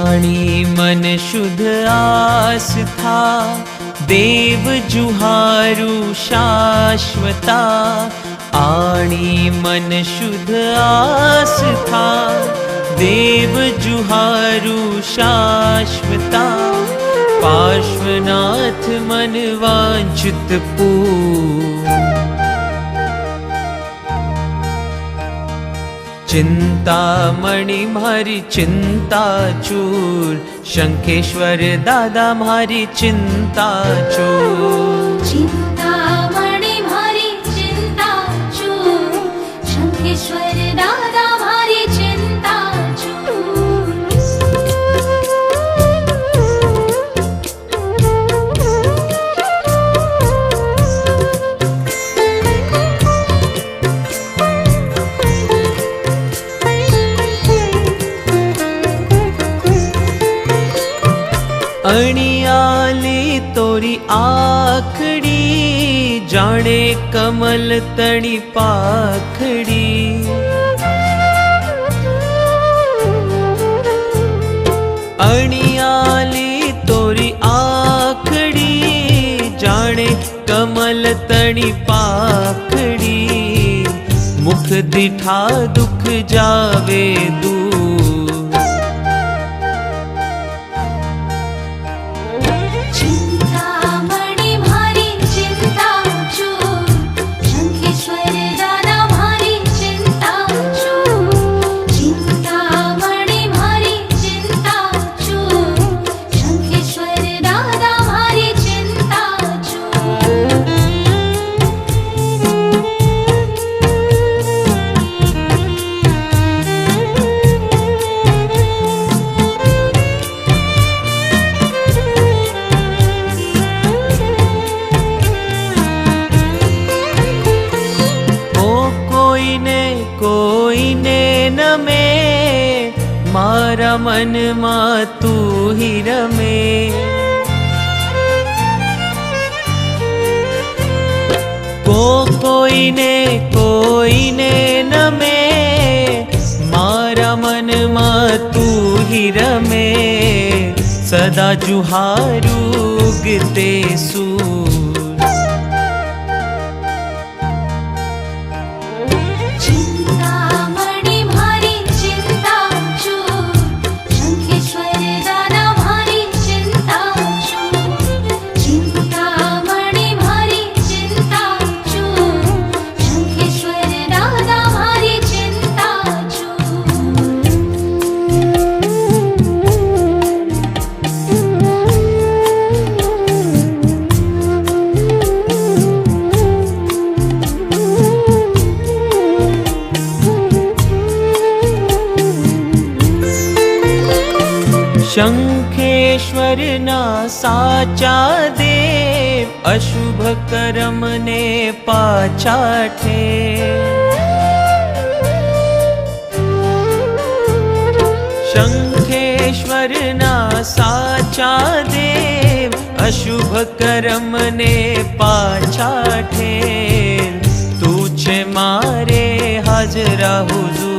आणी मन शुद्ध आस्था, देव जुहारु शाश्वता। आणी मन शुद्ध आस्था, देव जुहारु शाश्वता। पार्श्वनाथ मन वांछित पूर्ण, चिंतामणि मारी चिंता चूर। शंखेश्वर दादा मारी चिंता चूर। चिंतामणि मारी चिंता चूर। शंखेश्वर दादा मारी चिंता चूर। अणियाली तोरी आखड़ी, जाने कमल तणी पाखड़ी। अणियाली तोरी आखड़ी, जाने कमल तणी पाखड़ी। मुख दिठा दुख जावे दूर, चिंतामणि मारी चिंता चूर। शंखेश्वर दादा मारी चिंता चूर। चिंतामणि मारी चिंता चूर। शंखेश्वर दादा मारी चिंता चूर। कोઈને नमे, मारा मन मा तू ही रमे। कोઈને नमे, मारा मन मा तू ही रमे। सदा जुहारू गिते सूर, चिंतामणि मारी चिंता चूर। शंखेश्वर दादा मारी चिंता चूर। चिंतामणि मारी चिंता चूर। शंखेश्वर दादा मारी चिंता चूर। शंखेश्वर ना साचा देव, अशुभ कर्म ने पाछा ठेर। शंखेश्वर ना साचा देव, अशुभ कर्म ने पाछा ठेर। तू छे मारे हाजरा हुजूर,